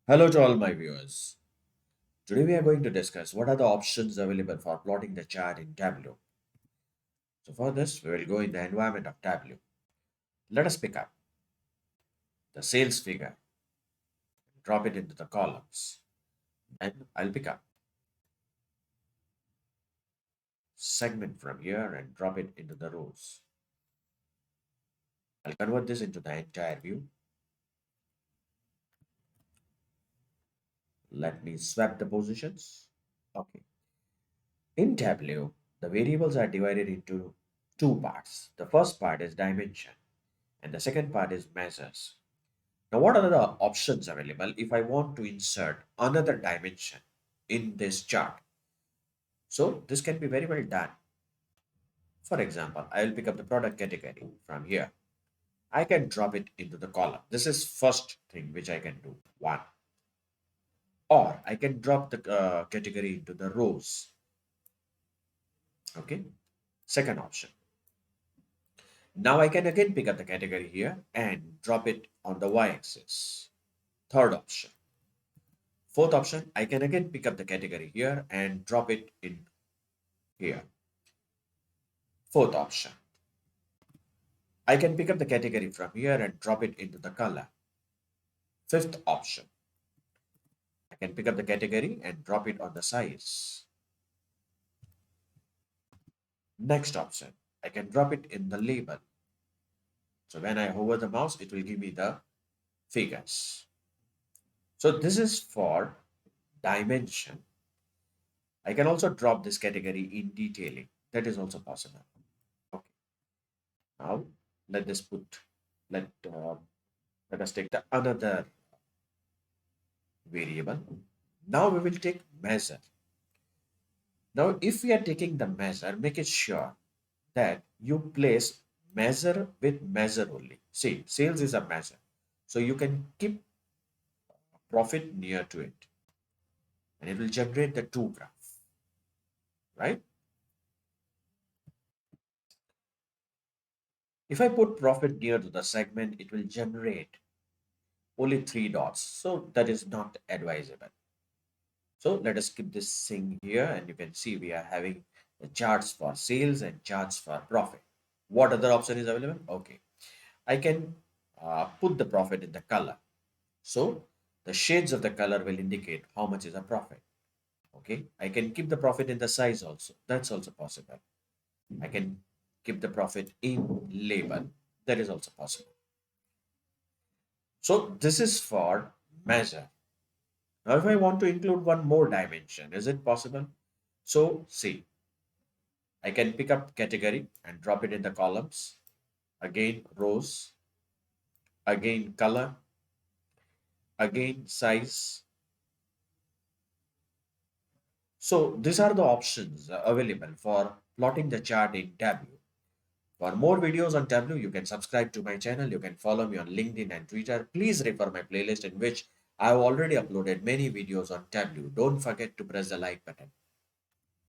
Hello to all my viewers. Today we are going to discuss what are the options available for plotting the chart in Tableau. So for this, we will go in the environment of Tableau. Let us pick up the sales figure, drop it into the columns, and I'll pick up segment from here and drop it into the rows. I'll convert this into the entire view. Let me swap the positions. Okay. In Tableau, the variables are divided into two parts. The first part is dimension, and the second part is measures. Now, what are the options available if I want to insert another dimension in this chart? So this can be very well done. For example, I will pick up the product category from here. I can drop it into the column. This is first thing which I can do. One. Or I can drop the category into the rows. Okay. Second option. Now I can again pick up the category here and drop it on the y-axis. Third option. Fourth option, I can again pick up the category here and drop it in here. Fourth option, I can pick up the category from here and drop it into the color. Fifth option, I can pick up the category and drop it on the size. Next option, I can drop it in the label. So when I hover the mouse, it will give me the figures. So this is for dimension. I can also drop this category in detailing. That is also possible. Okay. Now let this put let let us take the another variable. Now we will take measure. Now if we are taking the measure, make it sure that you place measure with measure only. See, sales is a measure. So you can keep profit near to it and it will generate the two graph, right? If I put profit near to the segment, it will generate only three dots. So that is not advisable. So let us keep this thing here and you can see we are having the charts for sales and charts for profit. What other option is available? Okay. I can put the profit in the color. So the shades of the color will indicate how much is a profit. Okay. I can keep the profit in the size also. That's also possible. I can keep the profit in label. That is also possible. So this is for measure. Now if I want to include one more dimension, is it possible? So see, I can pick up category and drop it in the columns. Again, rows. Again, color. Again, size. So these are the options available for plotting the chart in Tableau. For more videos on Tableau, you can subscribe to my channel. You can follow me on LinkedIn and Twitter. Please refer my playlist in which I have already uploaded many videos on Tableau. Don't forget to press the like button.